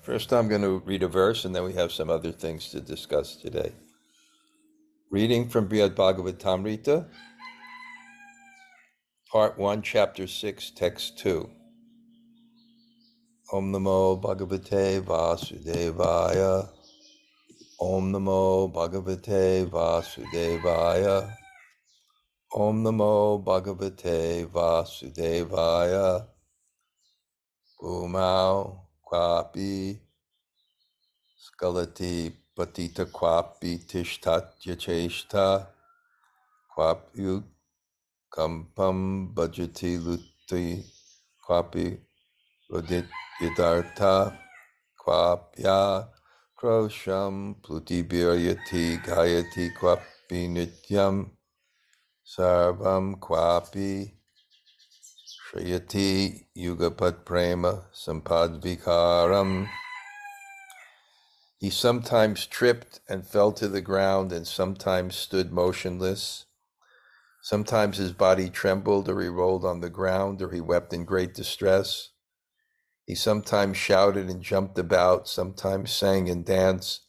First, I'm going to read a verse, and then we have some other things to discuss today. Reading from Brihad Bhagavatamrita, Part 1, Chapter 6, Text 2. Om Namo Bhagavate Vasudevaya. Om Namo Bhagavate Vasudevaya. Om Namo Bhagavate Vasudevaya. Bhumau Kwapi Skalati Patita Kwapi Tishtat Yacheshta Kwapyut Kampam Bhajati Luti Kwapi Rodit Yadartha Kwapya Krosham Pluti Biryati Gayati Kwapi Nityam Sarvam Kwapi Shriyati Yugapat Prema Sampadvikaram. He sometimes tripped and fell to the ground and sometimes stood motionless. Sometimes his body trembled, or he rolled on the ground, or he wept in great distress. He sometimes shouted and jumped about, sometimes sang and danced,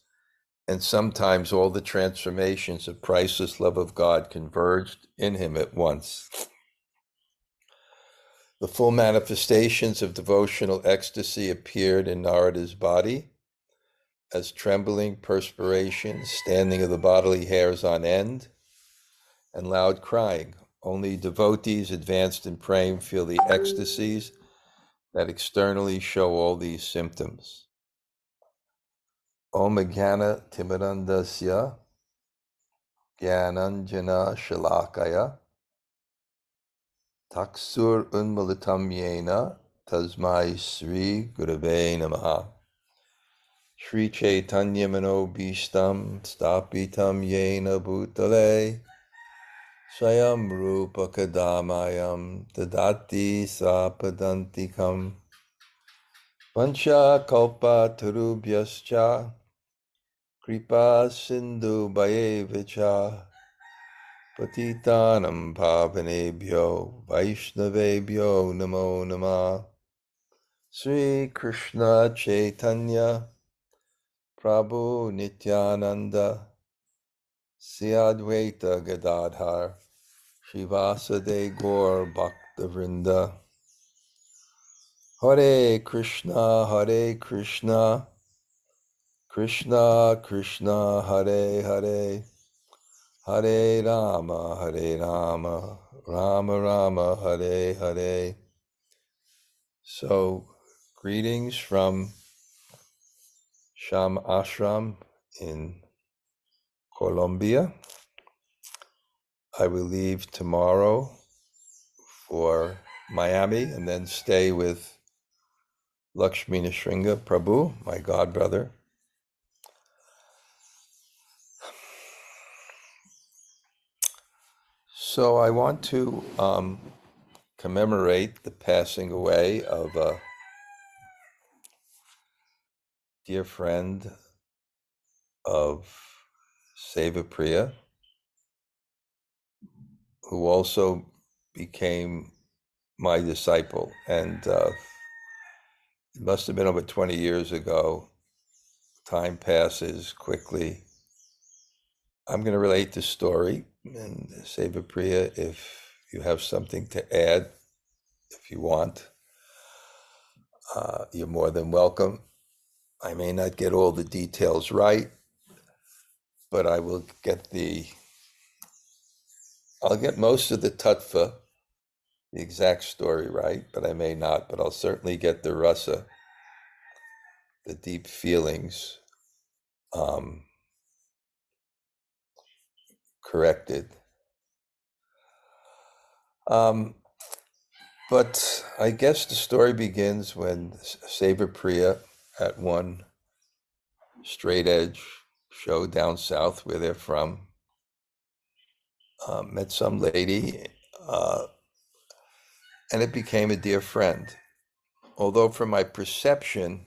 and sometimes all the transformations of priceless love of God converged in him at once. The full manifestations of devotional ecstasy appeared in Narada's body as trembling, perspiration, standing of the bodily hairs on end, and loud crying. Only devotees advanced in praying feel the ecstasies that externally show all these symptoms. Om Jnana Timirandasya Jnananjana Shalakaya Taksur Unmalatam Yena Tasmai Sri Gurave Namaha. Sri Chaitanya Manobhishtam Stapitam Yena Bhutale Swayam Rupa Kadamayam Tadati Sapadantikam Pancha Kalpa Tarubhyascha Kripa Sindhu Bhayevicha Patitanam Pavanebhyo Vaishnavebhyo Namo Namah. Sri Krishna Chaitanya Prabhu Nityananda Sri Advaita Gadadhar Shivasade Gaur Bhaktavrinda. Hare Krishna, Krishna Krishna, Hare Hare, Hare Rama, Rama Rama, Hare Hare. So, greetings from Sham Ashram in Colombia. I will leave tomorrow for Miami and then stay with Lakshmi Nrsimha Prabhu, my godbrother. So I want to commemorate the passing away of a dear friend of Sevapriya, who also became my disciple. And it must have been over 20 years ago. Time passes quickly. I'm going to relate this story, and Sevapriya, if you have something to add, if you want, you're more than welcome. I may not get all the details right, but I'll get most of the tattva, the exact story right, but I may not, but I'll certainly get the rasa, the deep feelings, corrected. But I guess the story begins when Sevapriya, at one straight edge show down south where they're from, met some lady, and it became a dear friend. Although from my perception,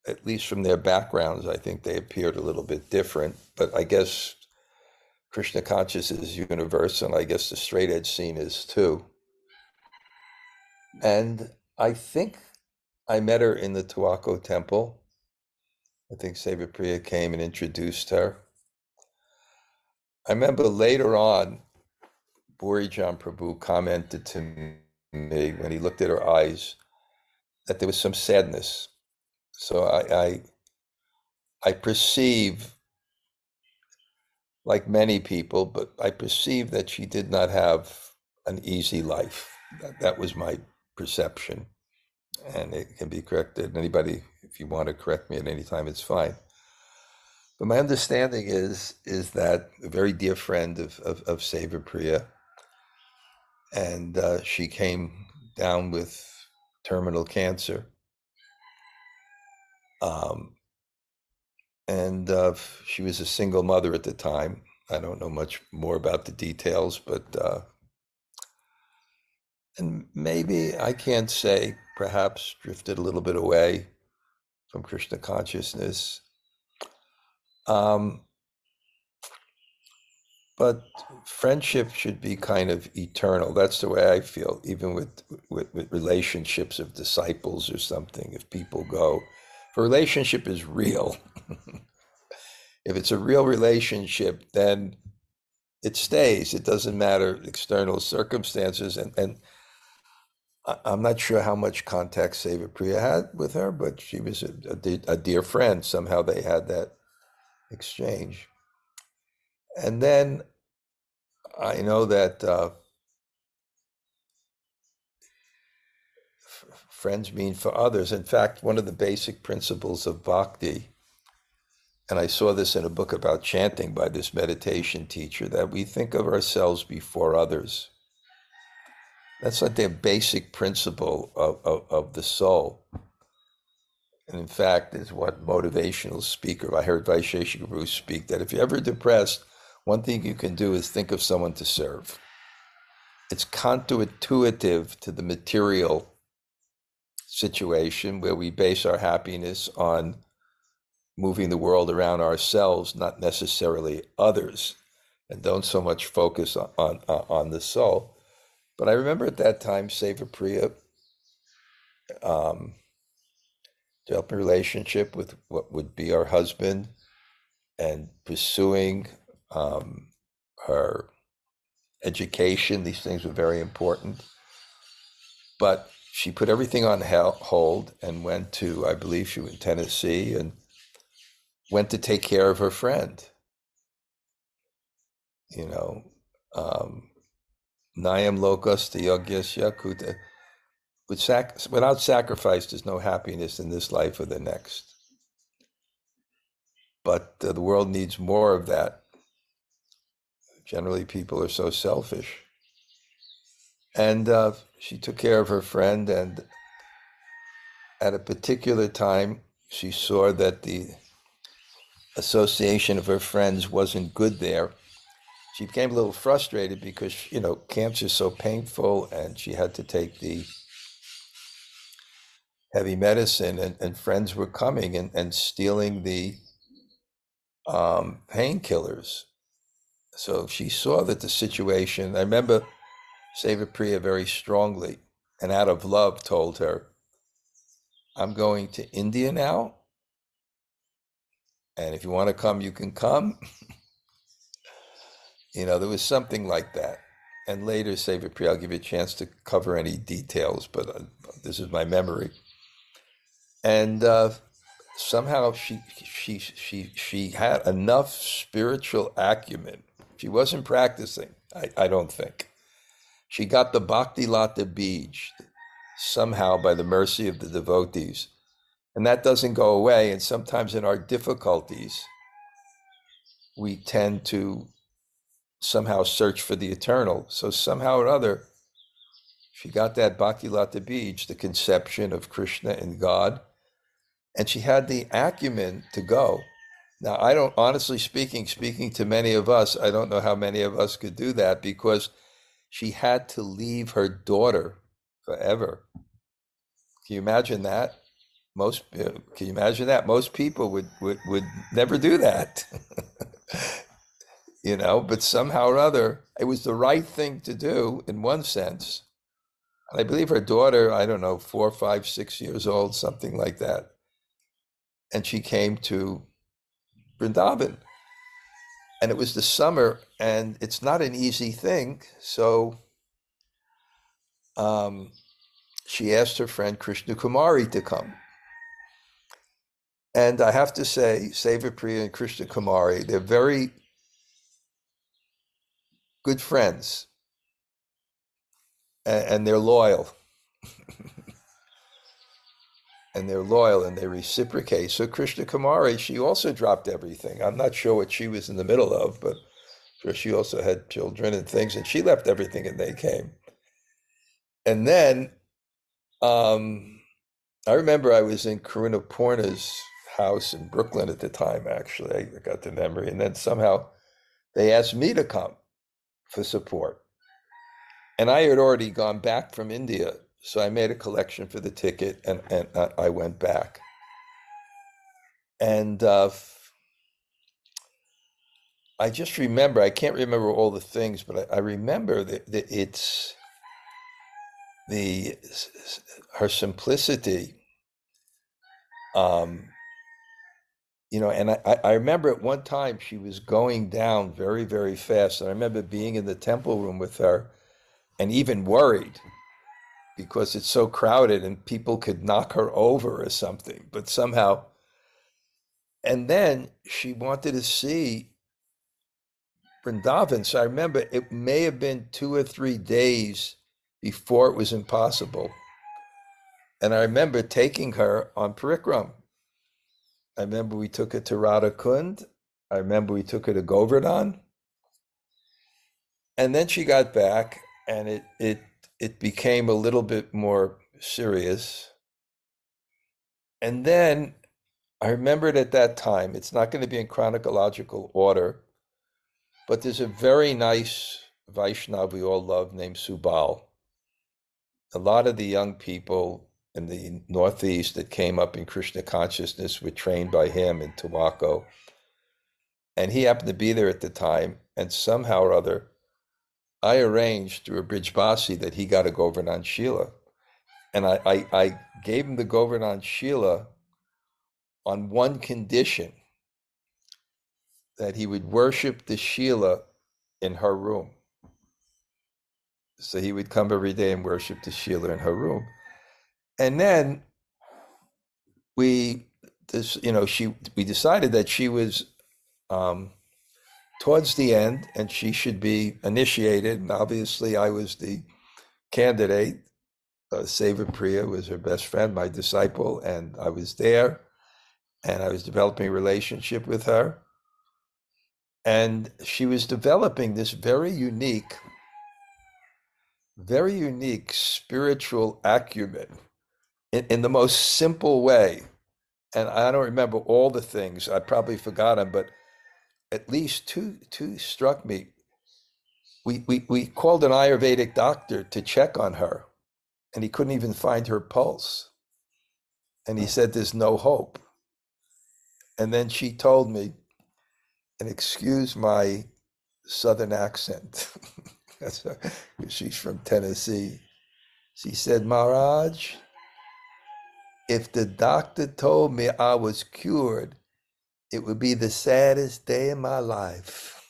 at least from their backgrounds, I think they appeared a little bit different, but I guess Krishna consciousness is universal, and I guess the straight edge scene is too. And I think I met her in the Tuako temple. I think Seva Priya came and introduced her. I remember later on, Burijan Prabhu commented to me when he looked at her eyes that there was some sadness. So I perceive, like many people, but I perceive that she did not have an easy life. That was my perception, and it can be corrected. Anybody, if you want to correct me at any time, it's fine. But my understanding is that a very dear friend of Seva Priya, and she came down with terminal cancer. And she was a single mother at the time. I don't know much more about the details, but and maybe I can't say, perhaps drifted a little bit away from Krishna consciousness. But friendship should be kind of eternal. That's the way I feel, even with relationships of disciples or something. If people go, if a relationship is real, if it's a real relationship, then it stays. It doesn't matter external circumstances. And I'm not sure how much contact Seva Priya had with her, but she was a dear friend. Somehow they had that exchange. And then I know that friends mean for others. In fact, one of the basic principles of bhakti, and I saw this in a book about chanting by this meditation teacher, that we think of ourselves before others. That's like the basic principle of the soul. And in fact, is what motivational speaker, I heard Vaisheshika Guru speak, that if you're ever depressed, one thing you can do is think of someone to serve. It's counterintuitive to the material situation where we base our happiness on moving the world around ourselves, not necessarily others, and don't so much focus on the soul. But I remember at that time, Seva Priya developed a relationship with what would be our husband and pursuing her education. These things were very important. But she put everything on hold and went to, I believe she was in Tennessee, and went to take care of her friend. You know, Nayam lokasta yogyasya kuta. Without sacrifice, there's no happiness in this life or the next. But the world needs more of that. Generally, people are so selfish. And she took care of her friend, and at a particular time, she saw that the association of her friends wasn't good there. She became a little frustrated because, cancer is so painful, and she had to take the heavy medicine, and friends were coming and stealing the painkillers. So she saw that the situation, I remember Seva Priya very strongly and out of love told her, I'm going to India now, and if you want to come, you can come. There was something like that. And later, Seva Priya, I'll give you a chance to cover any details, but this is my memory. And somehow she had enough spiritual acumen. She wasn't practicing, I don't think. She got the Bhakti Lata Bij somehow by the mercy of the devotees. And that doesn't go away. And sometimes in our difficulties, we tend to somehow search for the eternal. So somehow or other, she got that Bhakti Lata Bij, the conception of Krishna and God, and she had the acumen to go. Now, I don't, honestly speaking to many of us, I don't know how many of us could do that, because she had to leave her daughter forever. Can you imagine that? Can you imagine that? Most people would never do that. But somehow or other, it was the right thing to do in one sense. And I believe her daughter, I don't know, 4, 5, 6 years old, something like that. And she came to Vrindavan. And it was the summer, and it's not an easy thing. So she asked her friend Krishna-kumari to come. And I have to say, Seva-priya and Krishna-kumari, they're very good friends, and they're loyal. And they're loyal, and they reciprocate. So Krishna-kumari, she also dropped everything. I'm not sure what she was in the middle of, but sure she also had children and things, and she left everything and they came. And then I remember I was in Karuna Purna's house in Brooklyn at the time, actually. I got the memory. And then somehow they asked me to come for support. And I had already gone back from India. So I made a collection for the ticket, and I went back. And I just remember, I can't remember all the things, but I remember that it's her simplicity. And I remember at one time she was going down very, very fast. And I remember being in the temple room with her and even worried because it's so crowded and people could knock her over or something. But somehow, and then she wanted to see Vrindavan. So I remember it may have been 2 or 3 days before it was impossible. And I remember taking her on Parikram. I remember we took her to Radha Kund. I remember we took her to Govardhan. And then she got back, and it became a little bit more serious. And then I remembered at that time, it's not going to be in chronological order, but there's a very nice Vaishnava we all love named Subal. A lot of the young people in the Northeast that came up in Krishna consciousness were trained by him in Tawako. And he happened to be there at the time. And somehow or other, I arranged through a Brijbasi that he got a Govardhan Shila. And I gave him the Govardhan Shila on one condition, that he would worship the Shila in her room. So he would come every day and worship the Shila in her room. And then we decided that she was towards the end and she should be initiated. And obviously I was the candidate. Seva-priya was her best friend, my disciple, and I was there and I was developing a relationship with her. And she was developing this very unique spiritual acumen in the most simple way. And I don't remember all the things, I probably forgot them, but at least two struck me. We called an Ayurvedic doctor to check on her, and he couldn't even find her pulse. And he said, there's no hope. And then she told me, and excuse my Southern accent, she's from Tennessee. She said, Maharaj, if the doctor told me I was cured, it would be the saddest day in my life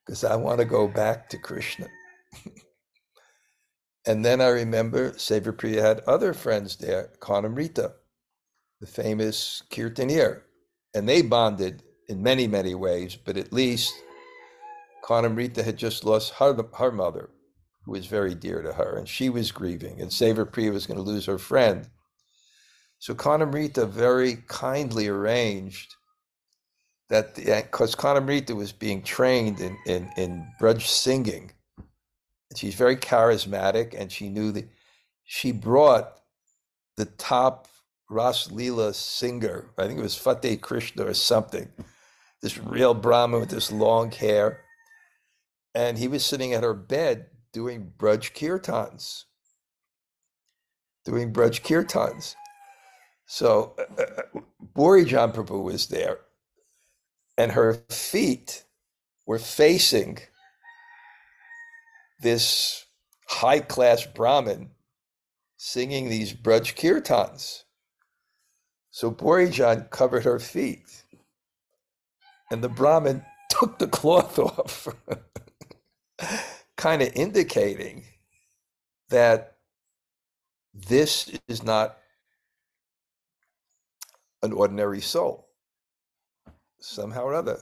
because I want to go back to Krishna. And then I remember Seva-priya had other friends there, Karnamrita, the famous Kirtanier, and they bonded in many, many ways, but at least Karnamrita had just lost her mother, who was very dear to her, and she was grieving, and Seva-priya was going to lose her friend. So Karnamrita very kindly arranged that, because Karnamrita was being trained in Braj singing, and she's very charismatic, and she knew that she brought the top Ras Leela singer, I think it was Fateh Krishna or something, this real Brahmin with this long hair, and he was sitting at her bed doing Braj Kirtans. So Burijan Prabhu was there, and her feet were facing this high-class Brahmin singing these Braj kirtans. So Borijan covered her feet, and the Brahmin took the cloth off, kind of indicating that this is not an ordinary soul, somehow or other.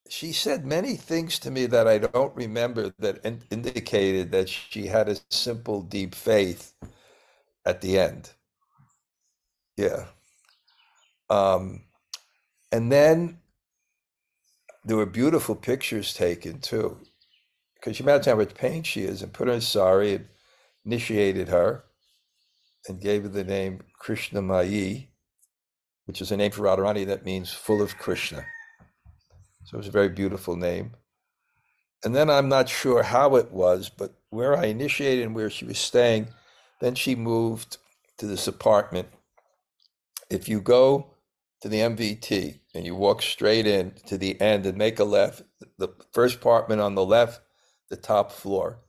She said many things to me that I don't remember that indicated that she had a simple, deep faith at the end. Yeah. And then there were beautiful pictures taken too, because you imagine how much pain she is, and put her in sari and initiated her and gave her the name Krishna-mayi, which is a name for Radharani that means full of Krishna. So it was a very beautiful name. And then I'm not sure how it was, but where I initiated and where she was staying, then she moved to this apartment. If you go to the MVT and you walk straight in to the end and make a left, the first apartment on the left, the top floor,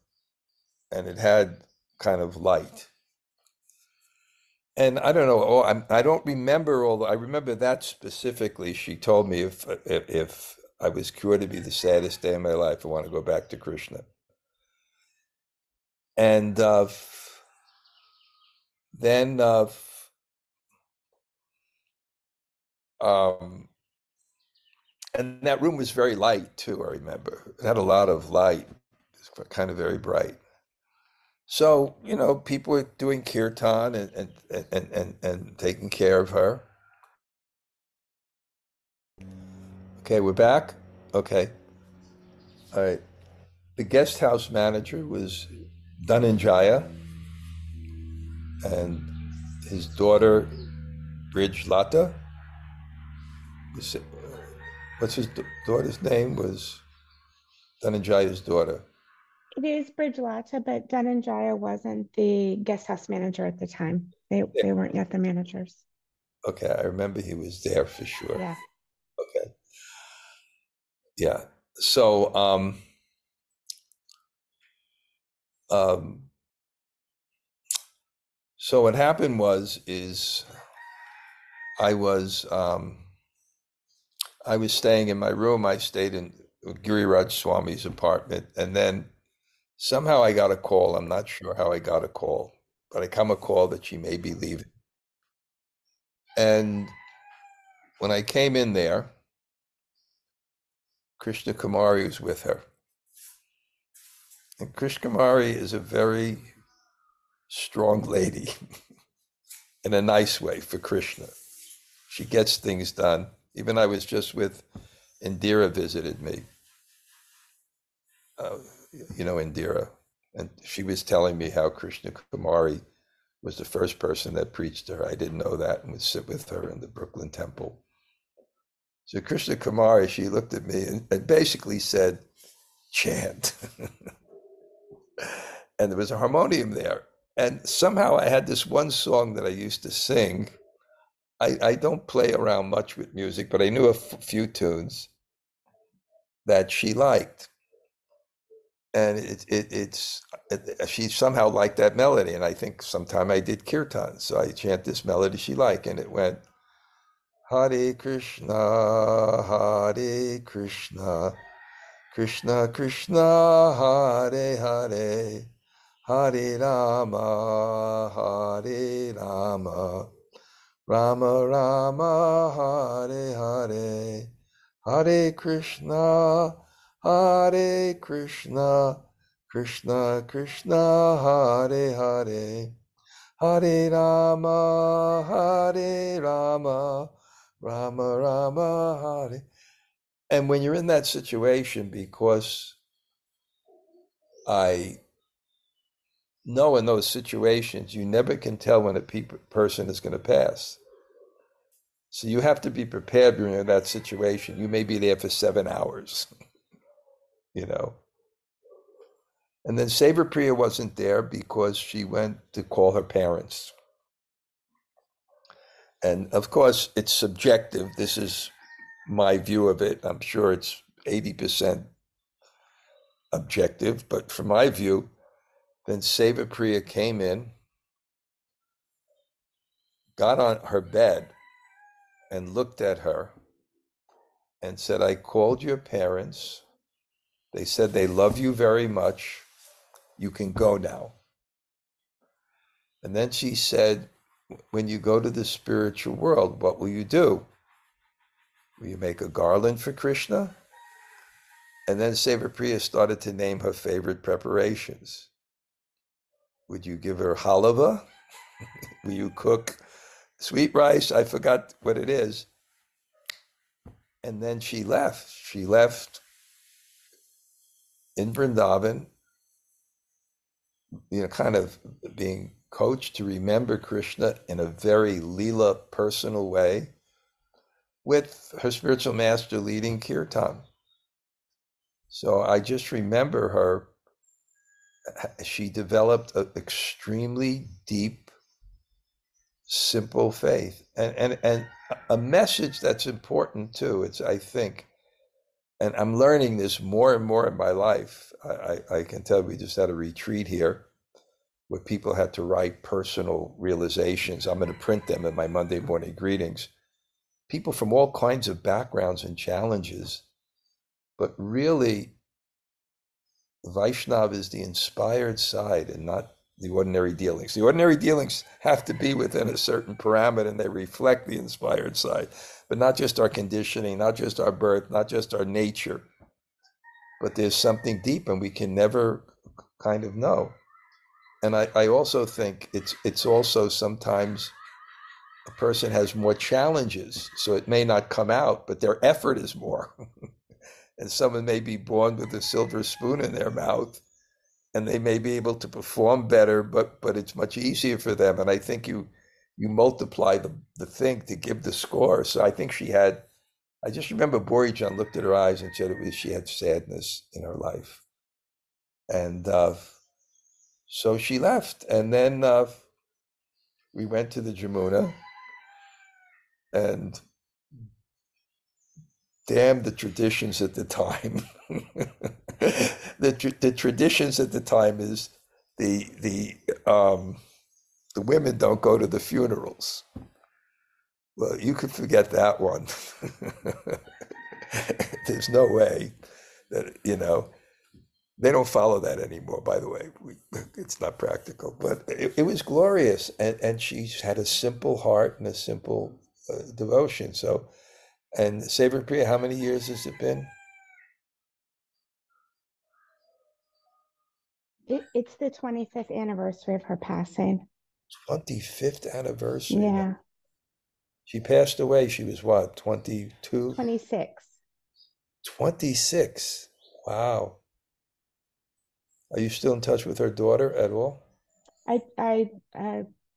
and it had kind of light. And I don't know, I don't remember I remember that specifically. She told me if I was cured to be the saddest day of my life, I want to go back to Krishna. And then and that room was very light too, I remember. It had a lot of light. It was kind of very bright. So, people were doing kirtan and taking care of her. Okay, we're back. Okay. All right. The guest house manager was Dhananjaya, and his daughter, Bridge Lata. What's his daughter's name? Was Dhananjaya's daughter. It is Bridgelata, but Dhananjaya wasn't the guest house manager at the time. They weren't yet the managers. Okay, I remember he was there for sure. Yeah. Okay. Yeah. So so what happened is I was staying in my room. I stayed in Giriraj Swami's apartment, and then somehow I got a call. I'm not sure how I got a call, but I got a call that she may be leaving. And when I came in there, Krishna Kumari was with her. And Krishna Kumari is a very strong lady in a nice way for Krishna. She gets things done. Even I was just with Indira visited me. Indira. And she was telling me how Krishna Kumari was the first person that preached to her. I didn't know that, and would sit with her in the Brooklyn Temple. So Krishna Kumari, she looked at me and basically said, chant. And there was a harmonium there. And somehow I had this one song that I used to sing. I don't play around much with music, but I knew a few tunes that she liked. And she somehow liked that melody. And I think sometime I did kirtan. So I chant this melody she liked, and it went, Hare Krishna, Hare Krishna, Krishna Krishna, Hare Hare, Hare Rama, Hare Rama, Rama Rama, Hare Hare, Hare Krishna, Hare Krishna, Krishna Krishna, Hare Hare, Hare Rama, Hare Rama, Rama Rama, Hare. And when you're in that situation, because I know in those situations, you never can tell when a person is going to pass. So you have to be prepared when you're in that situation. You may be there for 7 hours, And then Saver Priya wasn't there because she went to call her parents. And of course, it's subjective. This is my view of it. I'm sure it's 80% objective, but from my view, then Seva Priya came in, got on her bed, and looked at her and said, I called your parents. They said they love you very much. You can go now. And then she said, when you go to the spiritual world, what will you do? Will you make a garland for Krishna? And then Seva Priya started to name her favorite preparations. Would you give her halava? Will you cook sweet rice? I forgot what it is. And then she left. She left in Vrindavan, kind of being coached to remember Krishna in a very Leela personal way, with her spiritual master leading kirtan. So I just remember her. She developed an extremely deep, simple faith, and a message that's important too. It's, I think, and I'm learning this more and more in my life. I can tell we just had a retreat here where people had to write personal realizations. I'm going to print them in my Monday morning greetings. People from all kinds of backgrounds and challenges, but really Vaishnav is the inspired side and not the ordinary dealings. The ordinary dealings have to be within a certain parameter and they reflect the inspired side, but not just our conditioning, not just our birth, not just our nature, but there's something deep and we can never kind of know. And I also think it's also sometimes a person has more challenges, so it may not come out, but their effort is more. And someone may be born with a silver spoon in their mouth and they may be able to perform better, but it's much easier for them. And I think you multiply the thing to give the score. So I think I just remember Borijan looked at her eyes and said she had sadness in her life. And so she left. And then we went to the Jamuna, and damn the traditions at the time. The traditions at the time is the women don't go to the funerals. Well, you could forget that one. There's no way that, they don't follow that anymore, by the way. It's not practical, but it was glorious. And she had a simple heart and a simple devotion. So, and Seva Priya, how many years has it been? It's the 25th anniversary of her passing. 25th anniversary. Yeah. She passed away. She was what, 22? 26. 26. Wow. Are you still in touch with her daughter at all?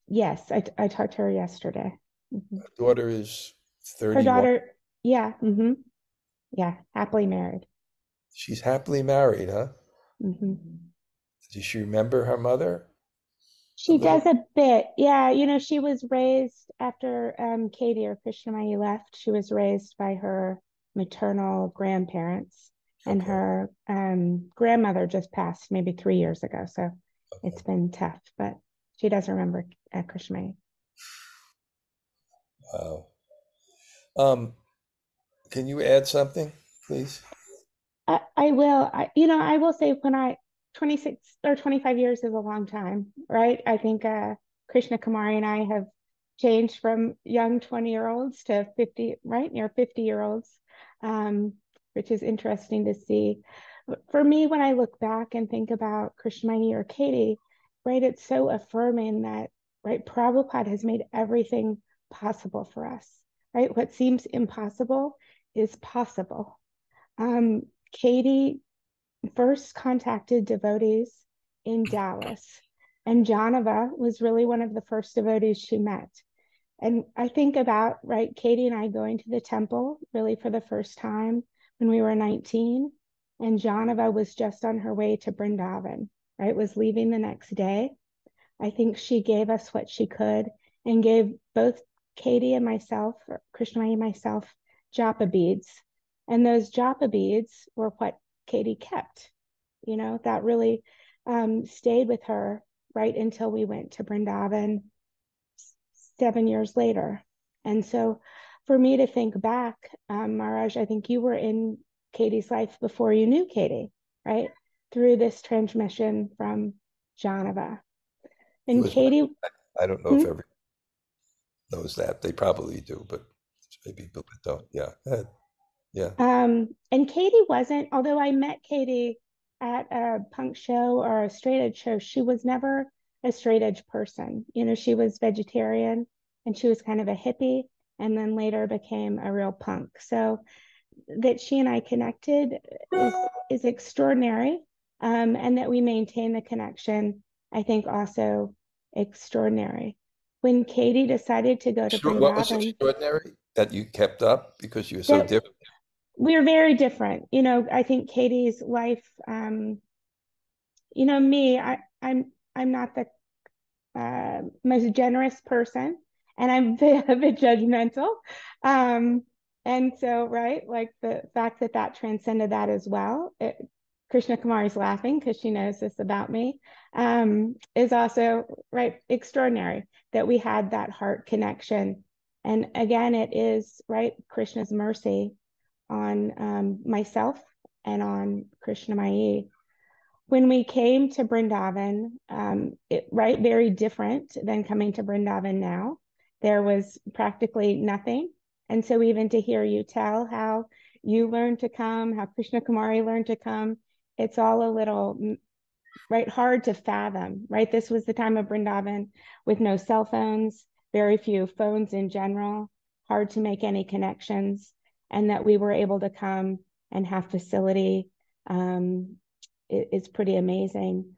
Yes, I talked to her yesterday. Her daughter is 31. Her daughter, yeah, yeah, happily married. She's happily married, huh? Mm-hmm. Does she remember her mother? She does a bit. Yeah, she was raised after Katie or Krishna-mayi left. She was raised by her maternal grandparents, and her grandmother just passed maybe 3 years ago. So it's been tough, but she does remember Krishna-mayi. Wow. Can you add something, please? I will. I will say 26 or 25 years is a long time, right? I think Krishna Kumari and I have changed from young 20-year-olds to 50, right? Near 50-year-olds, which is interesting to see. For me, when I look back and think about Krishna-mayi or Katie, right, it's so affirming that, right, Prabhupada has made everything possible for us, right? What seems impossible is possible. Katie first contacted devotees in Dallas, and Janava was really one of the first devotees she met. And I think about, right, Katie and I going to the temple really for the first time when we were 19, and Janava was just on her way to Vrindavan, right, was leaving the next day. I think she gave us what she could and gave both Katie and myself, or Krishna-mayi and myself, japa beads. And those japa beads were what Katie kept. that really stayed with her right until we went to Vrindavan 7 years later. And so for me to think back, Maharaj, I think you were in Katie's life before you knew Katie, right? Through this transmission from Janava. And Katie, I don't know if everyone knows that. They probably do, but maybe people that don't. Yeah. Go ahead. Yeah. And Katie wasn't, although I met Katie at a punk show or a straight edge show, she was never a straight edge person. She was vegetarian and she was kind of a hippie and then later became a real punk. So that she and I connected is extraordinary. And that we maintain the connection, I think also extraordinary. When Katie decided to go to What was Vrindavan, extraordinary that you kept up because you were so different? we're very different. I think Katie's life, me, I'm not the most generous person and I'm a bit judgmental. And so, right, like the fact that transcended that as well. Krishna Kumari's laughing because she knows this about me, is also, right, extraordinary that we had that heart connection. And again, it is, right, Krishna's mercy on myself and on Krishna-mayi. When we came to Vrindavan, right, very different than coming to Vrindavan now. There was practically nothing. And so even to hear you tell how you learned to come, how Krishna Kumari learned to come, it's all a little, right, hard to fathom, right? This was the time of Vrindavan with no cell phones, very few phones in general, hard to make any connections, and that we were able to come and have facility is pretty amazing.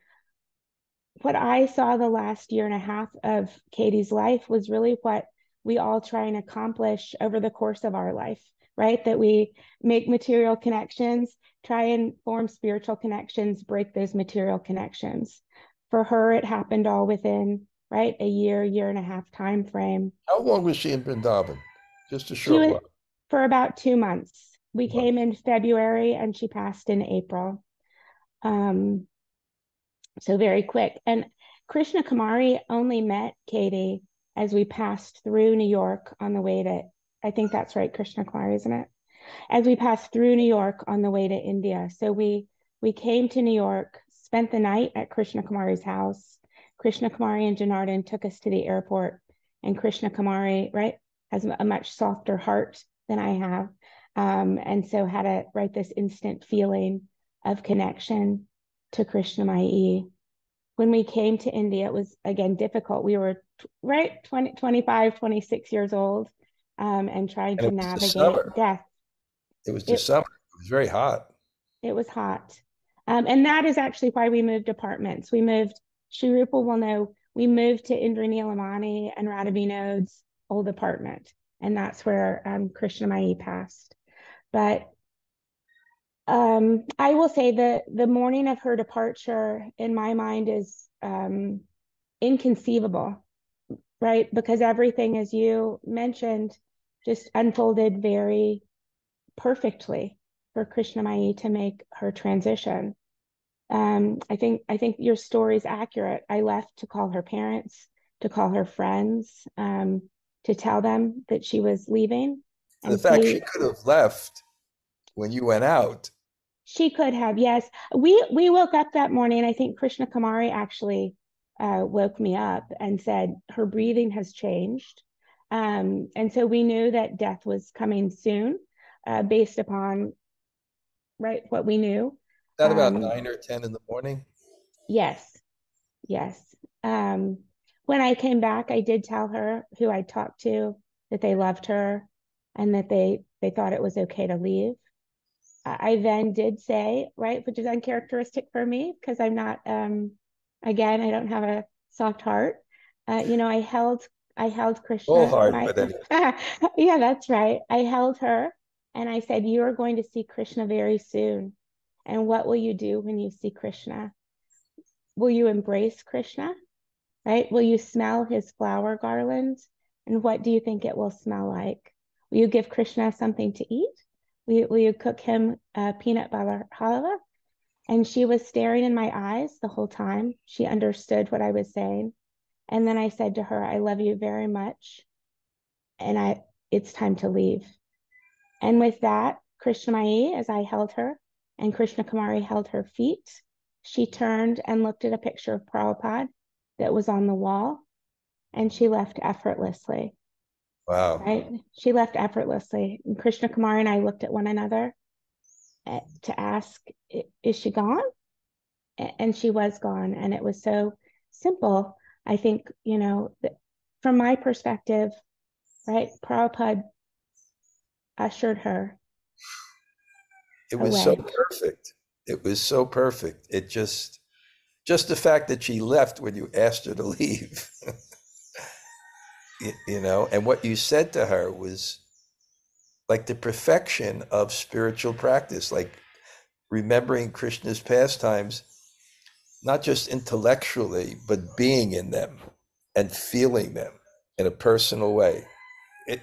What I saw the last year and a half of Katie's life was really what we all try and accomplish over the course of our life, right? That we make material connections, try and form spiritual connections, break those material connections. For her, it happened all within, right, a year and a half time frame. How long was she in Vrindavan? Just a She short was while. for about 2 months. We came in February and she passed in April. So very quick. And Krishna Kumari only met Katie as we passed through New York on the way to, I think that's right, Krishna Kumari, isn't it? As we passed through New York on the way to India. So we came to New York, spent the night at Krishna Kumari's house. Krishna Kumari and Janardhan took us to the airport, and Krishna Kumari, right, has a much softer heart than I have. And so had this instant feeling of connection to Krishna-mayi. When we came to India, it was, again, difficult. We were, 25, 26 years old, and trying to navigate death. It was the summer. It was very hot. It was hot. And that is actually why we moved apartments. We moved, Sri Rupa will know, we moved to Indra Nilamani and Radha Vinod's old apartment. And that's where Krishna-mayi passed. But I will say that the morning of her departure in my mind is inconceivable, right? Because everything, as you mentioned, just unfolded very perfectly for Krishna-mayi to make her transition. I think your story is accurate. I left to call her parents, to call her friends, to tell them that she was leaving. And the fact she could have left when you went out. She could have, yes. We woke up that morning. I think Krishna Kumari actually woke me up and said her breathing has changed. And so we knew that death was coming soon, based upon, right, what we knew. That about 9 or 10 in the morning? Yes. When I came back, I did tell her who I talked to that they loved her and that they thought it was okay to leave. I then did say, right, which is uncharacteristic for me because I'm not, again, I don't have a soft heart. I held Krishna. Full heart, but anyway. Yeah, that's right. I held her and I said, you are going to see Krishna very soon. And what will you do when you see Krishna? Will you embrace Krishna? Right? Will you smell his flower garlands? And what do you think it will smell like? Will you give Krishna something to eat? Will you cook him peanut butter halwa? And she was staring in my eyes the whole time. She understood what I was saying. And then I said to her, I love you very much. And it's time to leave. And with that, Krishna-mayi, as I held her and Krishna Kumari held her feet, she turned and looked at a picture of Prabhupada that was on the wall, and she left effortlessly. Wow. Right? She left effortlessly. And Krishna Kumari and I looked at one another to ask, is she gone? And she was gone. And it was so simple. I think, from my perspective, right, Prabhupada ushered her It was away. so perfect. It was so perfect. It just the fact that she left when you asked her to leave, and what you said to her was like the perfection of spiritual practice, like remembering Krishna's pastimes, not just intellectually, but being in them and feeling them in a personal way.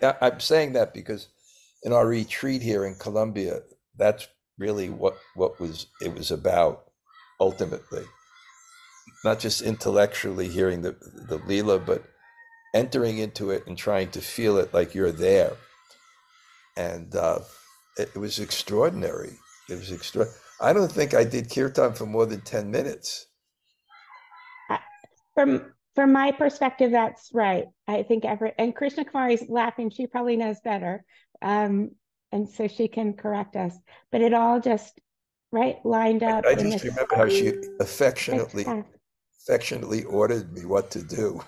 I'm saying that because in our retreat here in Colombia, that's really what it was about ultimately. Not just intellectually hearing the Leela, but entering into it and trying to feel it like you're there. And it was extraordinary. It was extraordinary. I don't think I did kirtan for more than 10 minutes. From my perspective, that's right. I think and Krishna Kumari's laughing. She probably knows better. And so she can correct us. But it all just, right, lined up. I just remember how she affectionately ordered me what to do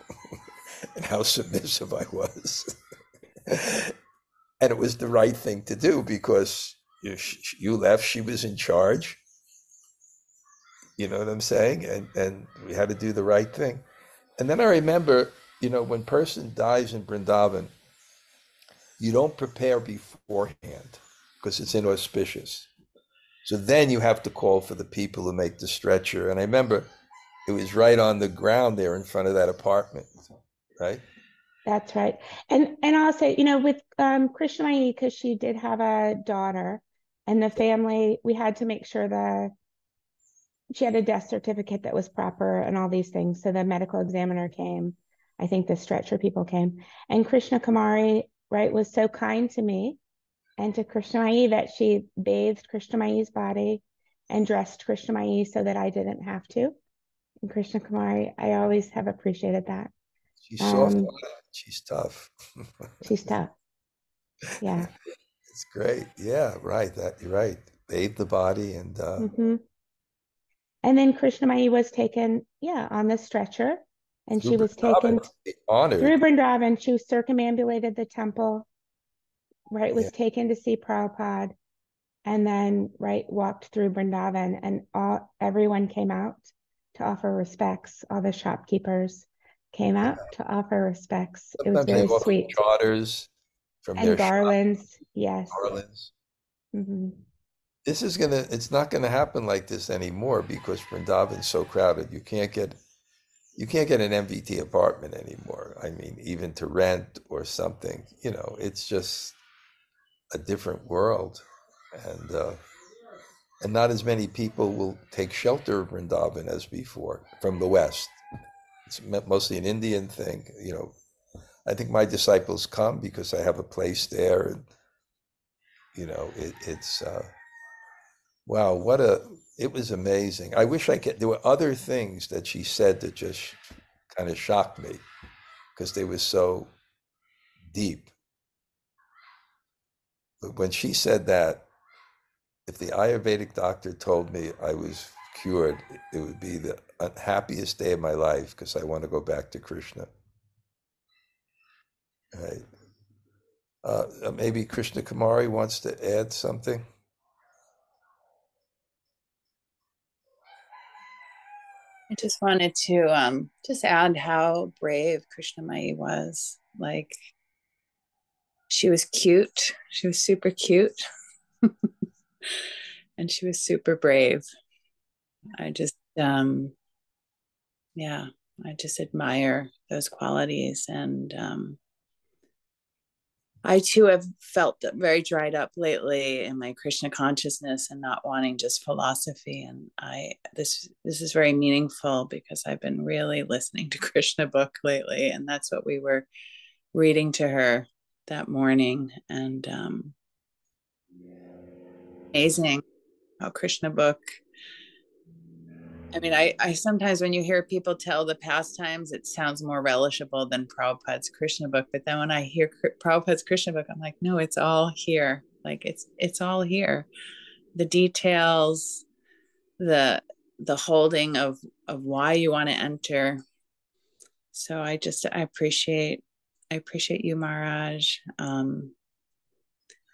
and how submissive I was. And it was the right thing to do because you left, she was in charge. You know what I'm saying? And we had to do the right thing. And then I remember, when person dies in Vrindavan, you don't prepare beforehand because it's inauspicious. So then you have to call for the people who make the stretcher. And I remember it was right on the ground there in front of that apartment, right? That's right. And I'll say, with Krishna-mayi, because she did have a daughter, and the family, we had to make sure she had a death certificate that was proper and all these things. So the medical examiner came. I think the stretcher people came. And Krishna Kumari, right, was so kind to me and to Krishna-mayi that she bathed Krishna-mayi's body and dressed Krishna-mayi so that I didn't have to. And Krishna Kumari, I always have appreciated that. She's soft. She's tough. She's tough. Yeah. It's great. Yeah, right. You're right. Bathe the body and And then Krishna-mayi was taken, on the stretcher, and she was taken honored through Vrindavan. She circumambulated the temple, right? Was taken to see Prabhupada, and then walked through Vrindavan, and everyone came out to offer respects. All the shopkeepers came out to offer respects. Sometimes it was very sweet. Daughters from and their garlands, shop. Yes. Garlands. Mm-hmm. It's not gonna happen like this anymore because Vrindavan's so crowded. You can't get an MVT apartment anymore. I mean, even to rent or something, it's just a different world. And not as many people will take shelter of Vrindavan as before from the West. It's mostly an Indian thing. I think my disciples come because I have a place there, and it's wow, it was amazing. I wish there were other things that she said that just kind of shocked me because they were so deep. But when she said that, if the Ayurvedic doctor told me I was cured, it would be the happiest day of my life because I want to go back to Krishna. Right. Maybe Krishna Kumari wants to add something. I just wanted to just add how brave Krishna-mayi was. Like, she was cute. She was super cute. And she was super brave. I just, I just admire those qualities. And I too have felt very dried up lately in my Krishna consciousness and not wanting just philosophy. And this is very meaningful because I've been really listening to Krishna book lately, and that's what we were reading to her that morning. And amazing how Krishna book. I mean, I sometimes when you hear people tell the pastimes, it sounds more relishable than Prabhupada's Krishna book. But then when I hear Prabhupada's Krishna book, I'm like, no, it's all here. Like it's all here. The details, the holding of why you want to enter. So I appreciate you, Maharaj.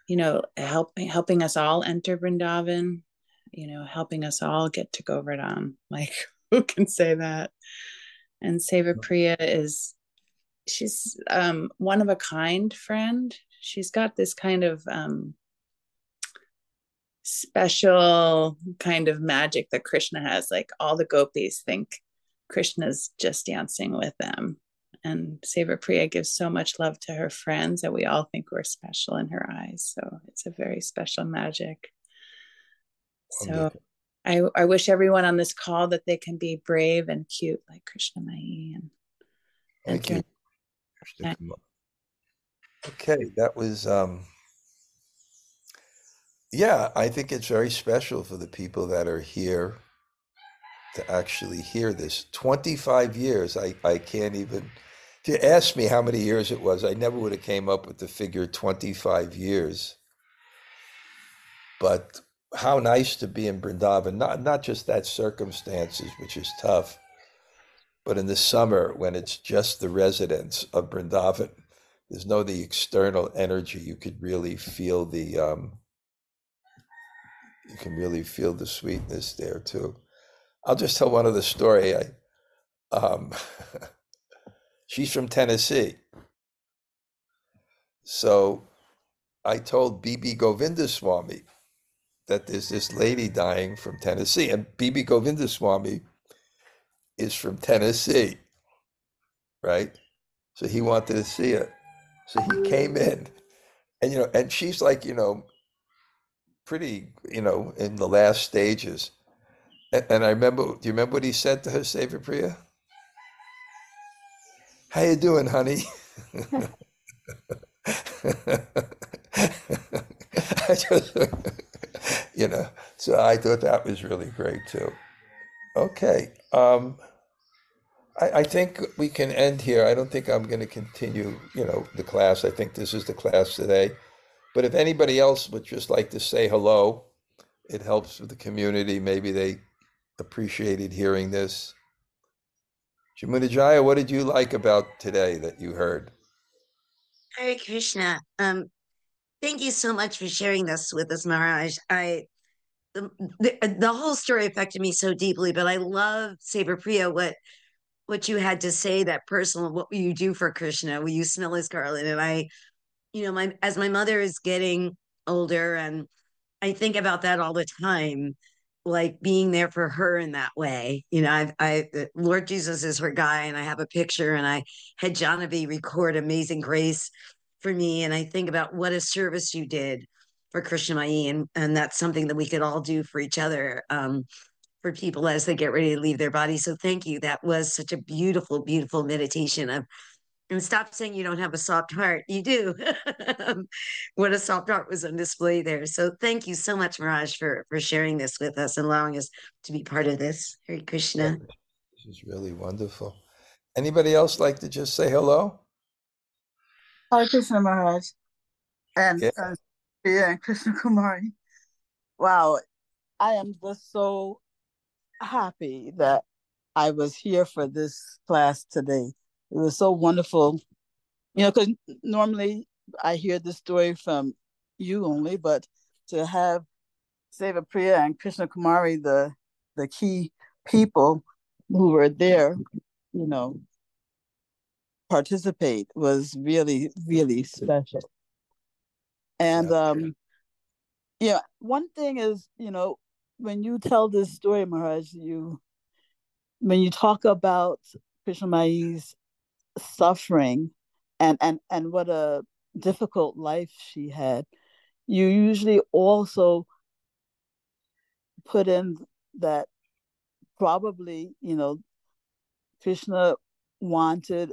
Helping us all enter Vrindavan, helping us all get to Govardhan. Like, who can say that? And Seva Priya she's one of a kind friend. She's got this kind of special kind of magic that Krishna has. Like, all the gopis think Krishna's just dancing with them. And Seva Priya gives so much love to her friends that we all think we're special in her eyes. So it's a very special magic. So I wish everyone on this call that they can be brave and cute like Krishna-mayi. Thank you. Okay, that was yeah, I think it's very special for the people that are here to actually hear this. 25 years, I can't even, if you asked me how many years it was, I never would have came up with the figure 25 years. But how nice to be in Vrindavan, not just that circumstances, which is tough, but in the summer when it's just the residents of Vrindavan, there's no the external energy. You could really feel the sweetness there too. I'll just tell one other story. She's from Tennessee, so I told B.B. Govindaswamy that there's this lady dying from Tennessee, and B.B. Govindaswamy is from Tennessee, right? So he wanted to see her. So he came in, and and she's like, pretty, in the last stages. And I remember, do you remember what he said to her, Seva Priya? How you doing, honey? I just, so I thought that was really great too. Okay. I think we can end here. I don't think I'm going to continue, the class. I think this is the class today. But if anybody else would just like to say hello, it helps with the community. Maybe they appreciated hearing this. Jamunajaya, what did you like about today that you heard? Hare Krishna. Thank you so much for sharing this with us, Maharaj. The whole story affected me so deeply, but I love Seva Priya, what you had to say, that personal, what will you do for Krishna? Will you smell his garland? And as my mother is getting older, and I think about that all the time, like being there for her in that way. Lord Jesus is her guy, and I have a picture, and I had Janavi record Amazing Grace for me. And I think about what a service you did for Krishna-mayi, and that's something that we could all do for each other, for people as they get ready to leave their body. So thank you. That was such a beautiful, beautiful meditation of, and stop saying you don't have a soft heart. You do. What a soft heart was on display there. So thank you so much, Miraj, for sharing this with us and allowing us to be part of this. Hare Krishna. This is really wonderful. Anybody else like to just say hello? Hare Krishna, Maharaj. And Yeah. and Krishna Kumari. Wow. I am just so happy that I was here for this class today. It was so wonderful, because normally I hear this story from you only, but to have Seva Priya and Krishna Kumari, the key people who were there, participate, was really, really special. And one thing is, when you tell this story, Maharaj, when you talk about Krishna-mayi's suffering and what a difficult life she had, you usually also put in that probably, Krishna wanted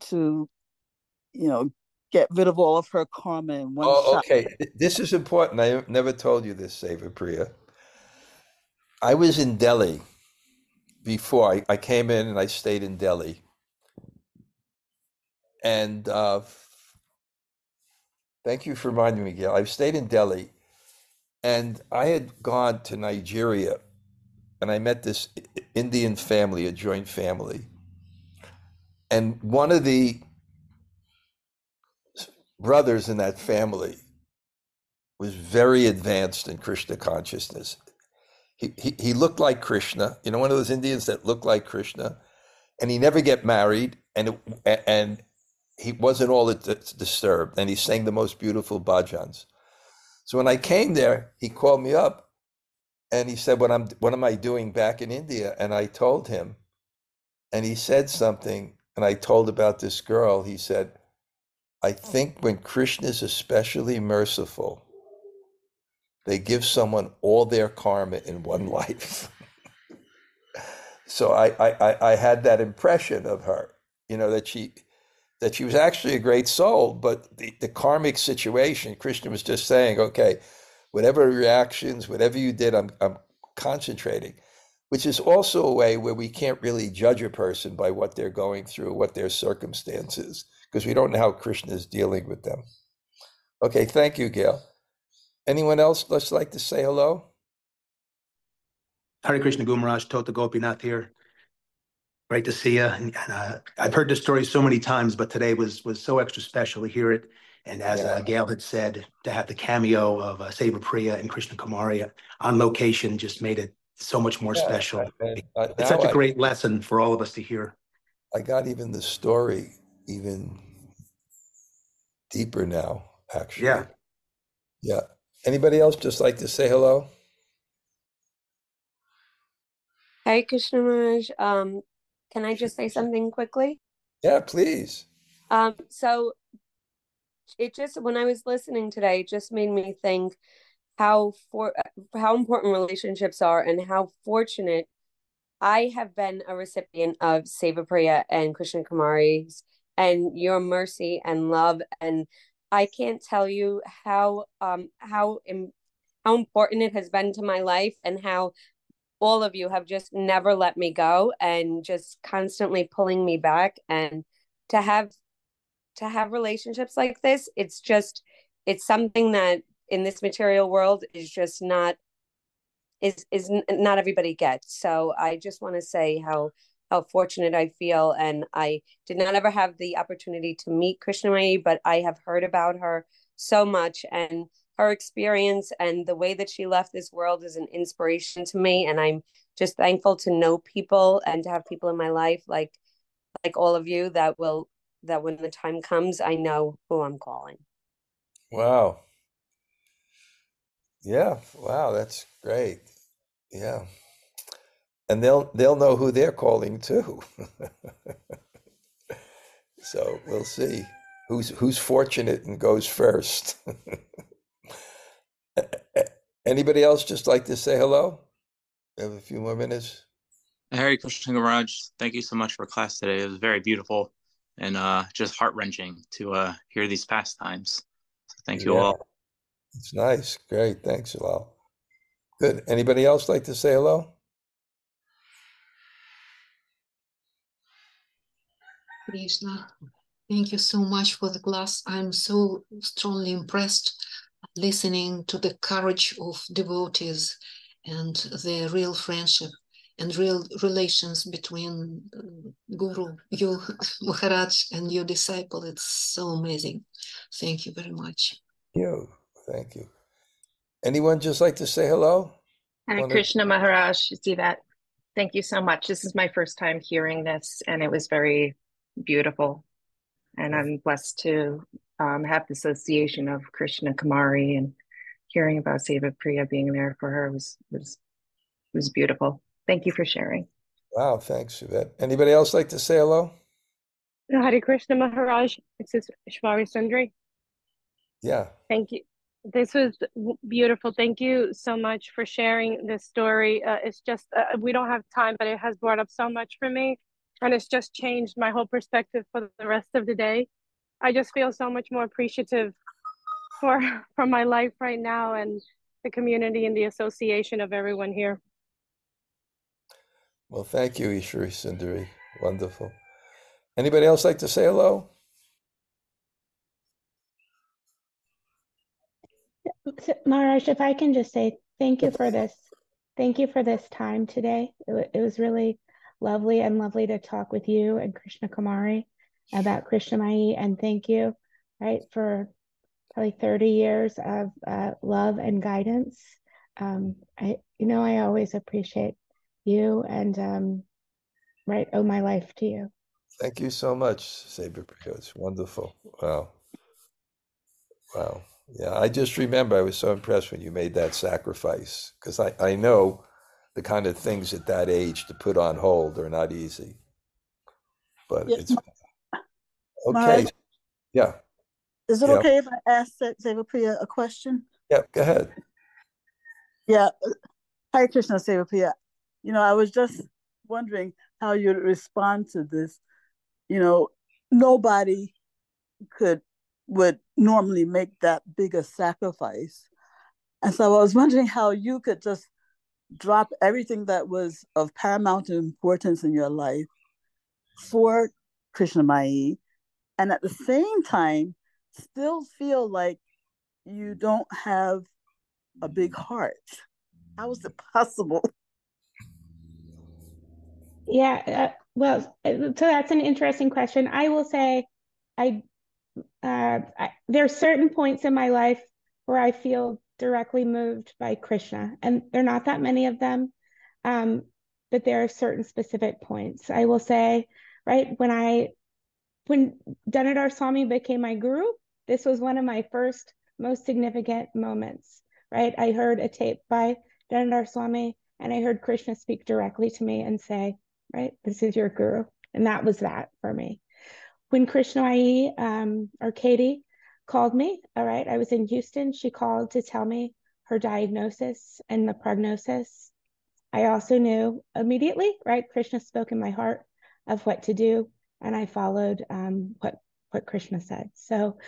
to, get rid of all of her karma in one Oh, shot. okay. This is important. I never told you this, Seva Priya. I was in Delhi before. I came in and I stayed in Delhi. And thank you for reminding me, Gail. I stayed in Delhi and I had gone to Nigeria and I met this Indian family, a joint family. And one of the brothers in that family was very advanced in Krishna consciousness. He looked like Krishna, one of those Indians that look like Krishna, and he never get married, and he wasn't all disturbed, and he sang the most beautiful bhajans. So when I came there, he called me up, and he said, "What am I doing back in India?" And I told him, and he said something, and I told about this girl. He said, "I think when Krishna is especially merciful, they give someone all their karma in one life." So I had that impression of her, that she was actually a great soul, but the karmic situation, Krishna was just saying, okay, whatever reactions, whatever you did, I'm concentrating, which is also a way where we can't really judge a person by what they're going through, what their circumstances, because we don't know how Krishna is dealing with them. Okay, thank you, Gail. Anyone else like to say hello? Hare Krishna Gumaraj, Tota Gopinath here. Great to see you. And I've heard this story so many times, but today was so extra special to hear it. And as Gail had said, to have the cameo of Seva Priya and Krishna Kumari on location just made it so much more special. It's such a great lesson for all of us to hear. I got even the story even deeper now, actually. Yeah. Anybody else just like to say hello? Hey, Krishna Maharaj. Can I just say something quickly? Yeah, please. So it just, when I was listening today, it just made me think how important relationships are and how fortunate I have been a recipient of Seva Priya and Krishna Kumari's and your mercy and love. And I can't tell you how important it has been to my life, and how all of you have just never let me go and just constantly pulling me back. And to have relationships like this, it's something that in this material world is just not not everybody gets. So I just want to say how fortunate I feel. And I did not ever have the opportunity to meet Krishna-mayi, but I have heard about her so much, and her experience and the way that she left this world is an inspiration to me. And I'm just thankful to know people and to have people in my life like all of you that when the time comes, I know who I'm calling. Wow. Yeah. Wow. That's great. Yeah. And they'll know who they're calling too. So we'll see who's fortunate and goes first. Anybody else just like to say hello? We have a few more minutes. Hare Krishna Garaj, thank you so much for class today. It was very beautiful and just heart-wrenching to hear these pastimes. So thank you all. It's nice. Great. Thanks, Shalal. Good. Anybody else like to say hello? Krishna, thank you so much for the class. I'm so strongly impressed listening to the courage of devotees and the real friendship and real relations between Guru, you, Maharaj, and your disciple. It's so amazing. Thank you very much. Thank you. Anyone just like to say hello? Hare Krishna Maharaj, you see that? Thank you so much. This is my first time hearing this, and it was very beautiful. And I'm blessed to have the association of Krishna Kumari, and hearing about Seva Priya being there for her was beautiful. Thank you for sharing. Wow, thanks, Yvette. Anybody else like to say hello? Hare Krishna Maharaj, this is Shvari Sundari. Yeah. Thank you. This was beautiful. Thank you so much for sharing this story. It's just, we don't have time, but it has brought up so much for me. And it's just changed my whole perspective for the rest of the day. I just feel so much more appreciative for my life right now and the community and the association of everyone here. Well, thank you, Ishwari Sundari. Wonderful. Anybody else like to say hello? Maharaj, if I can just say thank you for this. Thank you for this time today. It was really lovely and lovely to talk with you and Krishna Kumari about Krishna-mayi. And thank you, right, for probably 30 years of love and guidance. I always appreciate you and right, owe my life to you. Thank you so much, Saber Priya. It's wonderful. Wow. Wow. Yeah, I just remember I was so impressed when you made that sacrifice, because I know the kind of things at that age to put on hold are not easy. But Yeah, it's Maharaj, okay. Yeah. is it Yeah. okay if I ask Sevapriya a question? Yeah, go ahead. Yeah. Hi, Krishna Sevapriya. I was just wondering how you'd respond to this. Nobody would normally make that big a sacrifice. And so I was wondering how you could just drop everything that was of paramount importance in your life for Krishna-mayi, and at the same time still feel like you don't have a big heart. How is it possible? Yeah, well, so that's an interesting question. I will say, there are certain points in my life where I feel directly moved by Krishna, and there are not that many of them, but there are certain specific points. I will say, right, when Dhanurdhara Swami became my guru, this was one of my first most significant moments, right? I heard a tape by Dhanurdhara Swami, and I heard Krishna speak directly to me and say, right, this is your guru. And that was that for me. When Krishna-mayi, or Katie, called me, all right, I was in Houston. She called to tell me her diagnosis and the prognosis. I also knew immediately, right, Krishna spoke in my heart of what to do, and I followed what Krishna said. So,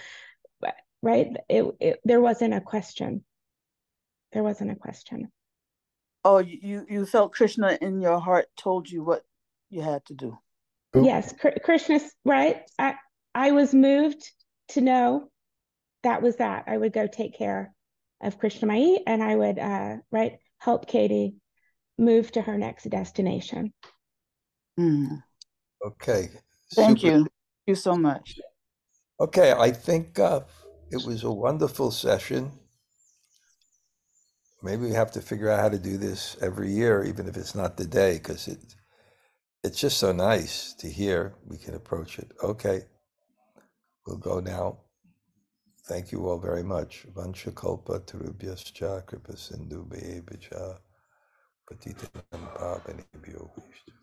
right, there wasn't a question. There wasn't a question. Oh, you felt Krishna in your heart told you what you had to do. Yes, Krishna, right? I was moved to know that was that. I would go take care of Krishna-mayi, and I would, right, help Katie move to her next destination. Okay. Thank Super. you. Thank you so much. Okay, I think it was a wonderful session. Maybe we have to figure out how to do this every year, even if it's not the day, because it's just so nice to hear. We can approach it. Okay, we'll go now. Thank you all very much. Vanchakalpa tarubhyascha kripa sindhu bhebhija patitanam pavanebhyo vishnu.